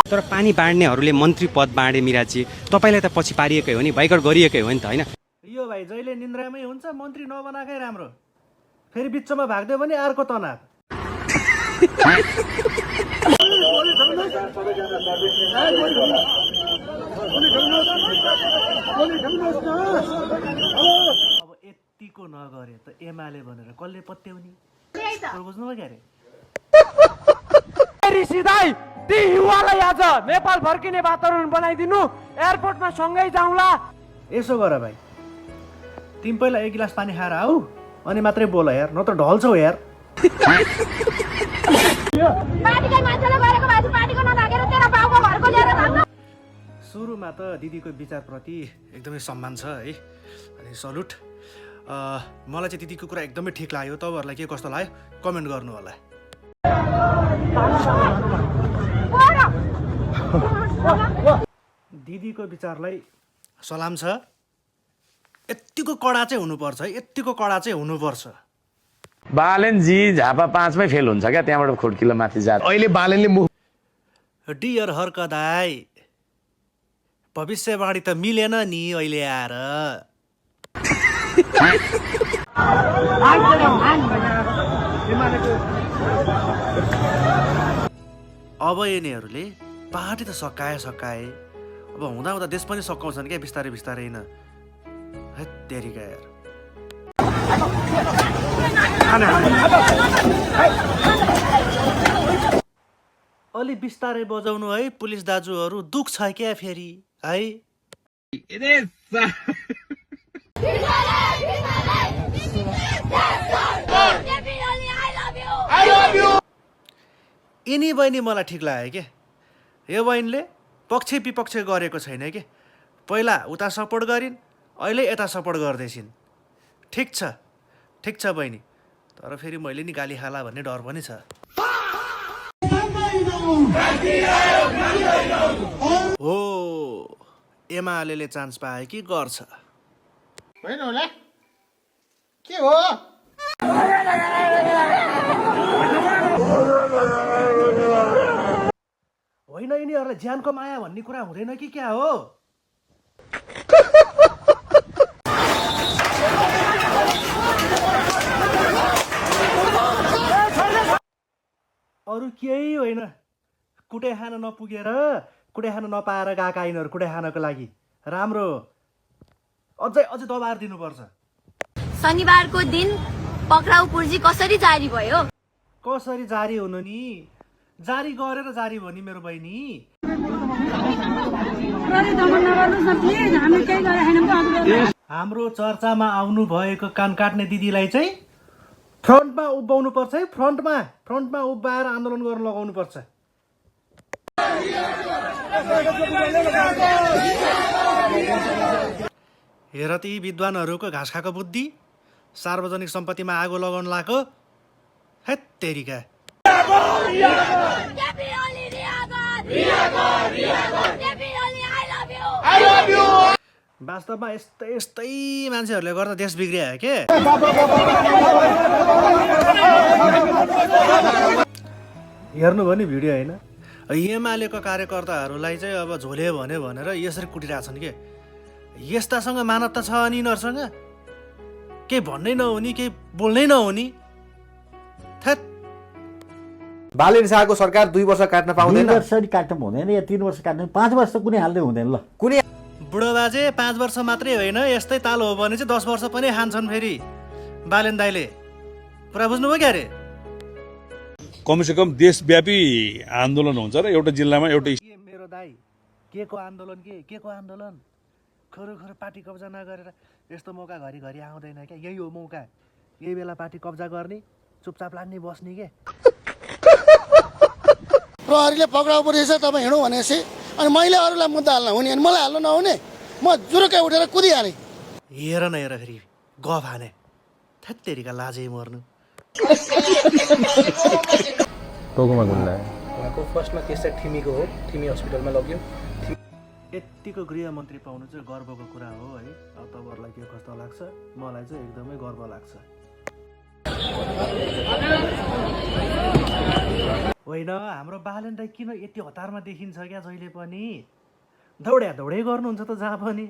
तर पानी बाँड्नेहरूले मन्त्री पद बाँडे मिराजी, तपाईँलाई त पछि पारिएकै हो नि, भयकट गरिएकै हो नि त, होइन? यो भाइ जहिले निन्द्रामै हुन्छ, मन्त्री नबनाएकै राम्रो। फेरि बिचमा भाग्दियो भने अर्को तनाव। अब यतिको नगरे त एमाले भनेर कसले पत्याउने? बुझ्नुभयो क्या अरे? सिधै ती युवालाई आज नेपाल फर्किने वातावरण बनाइदिनु, एयरपोर्टमा सँगै जाउँला। यसो गर भाइ, तिमी पहिला एक गिलास पानी खाएर आऊ, अनि मात्रै बोल यार, न त ढल्छौ यार। सुरुमा त दिदीको विचारप्रति एकदमै सम्मान छ है, अनि सल्युट। मलाई चाहिँ दिदीको कुरा एकदमै ठिक लाग्यो। तपाईँहरूलाई के कस्तो लाग्यो कमेन्ट गर्नु होला। दिदीको विचारलाई सलाम छ। यत्तिको कडा चाहिँ हुनुपर्छ है, यत्तिको कडा चाहिँ हुनुपर्छ। बालेनजी झापा 5 मै फेल हुन्छ क्या, त्यहाँबाट खुड्किलो माथि जा। अहिले बालेनले मुख डियर हर्क दाई, भविष्यवाणी त मिलेन नि अहिले आएर। अब यिनीहरूले पार्टी त सकाए। अब हुँदा हुँदा देश पनि सकाउँछन् क्या, बिस्तारै बिस्तारै न। तेरिका यार, अलि बिस्तारै बजाउनु है पुलिस दाजुहरू, दुख छ क्या फेरि है। यिनी बहिनी मलाई ठिक लाग्यो के। यो बहिनीले पक्ष विपक्ष गरेको छैन के। पहिला उता सपोर्ट गरिन्, अहिले यता सपोर्ट गर्दैछिन्। ठिक छ बहिनी, तर फेरि मैले नि गाली खाला भन्ने डर पनि छ। हो, एमाले चान्स पाए कि गर्छ होइन होला के हो? होइन, यिनीहरूलाई ज्यानको माया भन्ने कुरा हुँदैन कि क्या हो? अरू केही होइन, कुटे खान नपुगेर, कुटे खान नपाएर गएका यिनीहरू कुटे खानको लागि। राम्रो, अझै दबाएर दिनुपर्छ। शनिबारको दिन पक्राउ पूर्जी कसरी जारी भयो? कसरी जारी हुनु नि, जारी गरेर जारी भयो नि मेरो बहिनी। हाम्रो चर्चामा आउनु भएको कान काट्ने दिदीलाई चाहिँ फ्रन्टमा उभ्याउनु पर्छ है, फ्रन्टमा उभ्याएर आन्दोलन गर्न लगाउनु पर्छ। हेर ती विद्वानहरूको घाँस खाएको बुद्धि, सार्वजनिक सम्पत्तिमा आगो लगाउन लाएको। हेत तेरिका। वास्तवमा यस्तै मान्छेहरूले गर्दा देश बिग्रियो के। हेर्नुभयो नि भिडियो होइन? एमालेको कार्यकर्ताहरूलाई चाहिँ अब झोले भन्यो भनेर यसरी कुटिरहेछन् के। यस्तासँग मानवता छ अनि यिनीहरूसँग केही भन्नै नहुने, केही बोल्नै नहुने। बालेन शाहको सरकार 2 वर्ष काट्न पाउँदैन। 2 वर्ष नि काट्न हुँदैन, या 3 वर्ष काट्न, 5 वर्ष कुनै हाल्दै हुँदैन। ल कुनै बुढो बाजे 5 वर्ष मात्रै होइन, यस्तै ताल हो भने चाहिँ 10 वर्ष पनि खान्छन् फेरि बालेन दाइले। पुरा बुझ्नुभयो क्या अरे? कमसेकम देशव्यापी आन्दोलन हुन्छ र एउटा जिल्लामा एउटै। मेरो दाइ के को आन्दोलन, के को आन्दोलन? खरो पार्टी कब्जा नगरेर यस्तो मौका घरिघरि आउँदैन क्या। यही हो मौका, यही बेला पार्टी कब्जा गर्ने, चुपचाप लान्ने बस्ने के। प्रहरीले पक्राउ परेछ, तपाईँ हिँडौँ भनेपछि अनि मैले अरूलाई मुद्दा हाल्न हुने अनि मलाई हाल्नु नहुने, म जुरुकै उठेर कुदिहालेँ। हेर न हेर, फेरि गफ हाने। थेत्तेरीका लाजै मर्नु। फर्स्टमा केस चाहिँ ठिमीको हो, ठिमी हस्पिटलमा लग्यो। यतिको गृहमन्त्री पाउनु चाहिँ गर्वको कुरा हो है। अब तपाईँहरूलाई के कस्तो लाग्छ? मलाई चाहिँ एकदमै गर्व लाग्छ। होइन होइन हाम्रो बालेन दाइ किन यति हतारमा देखिन्छ क्या जहिले पनि दौडे गर्नुहुन्छ त जहाँ पनि।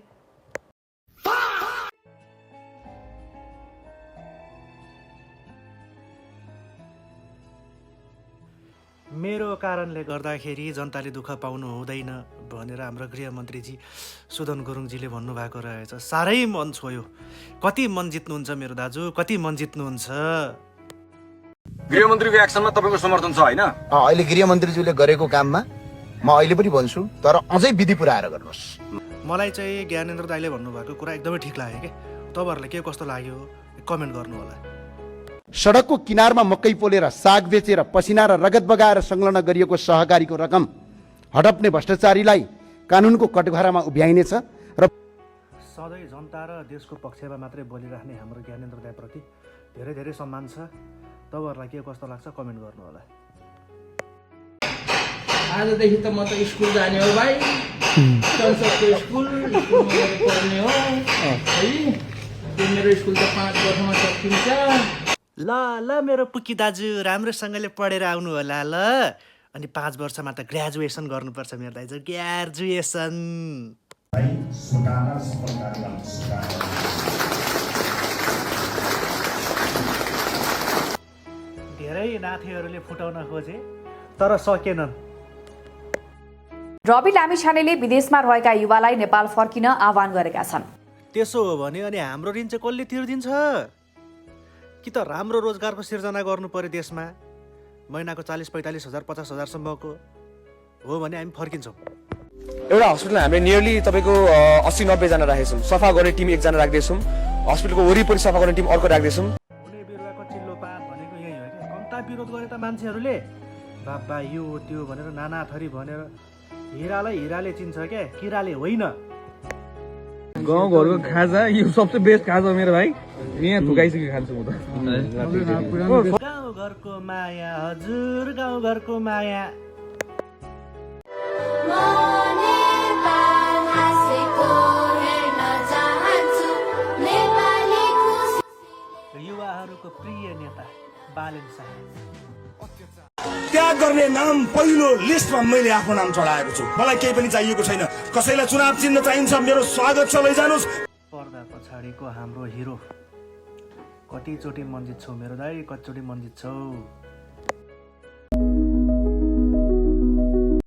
मेरो कारणले गर्दाखेरि जनताले दुःख पाउनु हुँदैन भनेर हाम्रो गृहमन्त्रीजी सुदन गुरुङजीले भन्नुभएको रहेछ। साह्रै मन छोयो। कति मन जित्नुहुन्छ मेरो दाजु, कति मन जित्नुहुन्छ। गृहमन्त्रीको एक्सनमा तपाईँको समर्थन छ होइन? अहिले गृहमन्त्रीज्यूले गरेको काममा म अहिले पनि भन्छु, तर अझै विधि पुऱ्याएर गर्नुहोस्। मलाई चाहिँ ज्ञानेन्द्र दाइले भन्नुभएको कुरा एकदमै ठिक लाग्यो क्या। तपाईँहरूलाई के कस्तो लाग्यो कमेन्ट गर्नु होला। सडकको किनारमा मकै पोलेर साग बेचेर पसिना र रगत बगाएर संलग्न गरिएको सहकारीको रकम हडप्ने भ्रष्टाचारीलाई कानुनको कटघरामा उभ्याइनेछ र सधैँ जनता र देशको पक्षमा मात्रै बोलिराख्ने हाम्रो ज्ञानेन्द्र दाइप्रति धेरै धेरै सम्मान छ। तपाईँहरूलाई के कस्तो लाग्छ कमेन्ट गर्नु होला। आजदेखि त म त स्कुल जाने हो भाइ, संसदको स्कुलमा पढ्ने हो है। त्यो मेरो स्कुल त 5 वर्षमा सकिन्छ। ल मेरो पुकी दाजु राम्रोसँगले पढेर आउनु होला ल। अनि 5 वर्षमा त ग्रेजुएसन गर्नुपर्छ मेरो दाजु, ग्रेजुएसन। धेरै नाथेहरूले फुटाउन खोजे तर सकेनन्। रवि लामिछानेले विदेशमा रहेका युवालाई नेपाल फर्किन आह्वान गरेका छन्। त्यसो हो भने अनि हाम्रो ऋण चाहिँ कसले तिर्दिन्छ? कि त राम्रो रोजगारको सिर्जना गर्नु पर्यो देशमा, महिनाको 40-45 हजार 50 हजारसम्मको हो भने हामी फर्किन्छौँ। एउटा हस्पिटल हामीले नियरली तपाईँको 80-90 जना राखेछौँ। सफा गर्ने टिम 1 जना राख्दैछौँ, हस्पिटलको वरिपरि सफा गर्ने टिम अर्को राख्दैछौँ। कुनै बिरुवाको चिल्लो पात भनेको यही हो क्या। कम्ता विरोध गरे त मान्छेहरूले बाबा यो त्यो भनेर नाना थरी भनेर हिरालाई हिराले चिन्छ क्या, किराले होइन। गाउँघरको खाजा यो सबसे बेस्ट खाजा मेरो भाइ, यहाँ थुकाइसक्यो खान्छु म त। गाउँघरको माया हजुर, गाउँघरको माया। युवाहरूको प्रिय नेता बालेन शाह। त्याग गर्ने नाम पहिलो लिस्टमा मैले आफ्नो नाम चढाएको छु। मलाई केही पनि चाहिएको छैन। कसैलाई चुनाव चिन्ह चाहिन्छ, मेरो स्वागत छ, लैजानुस्। पर्दा पछाडिको हाम्रो हिरो कतिचोटि मन जित्छौ मेरो दाइ, कतिचोटि मन जित्छौ।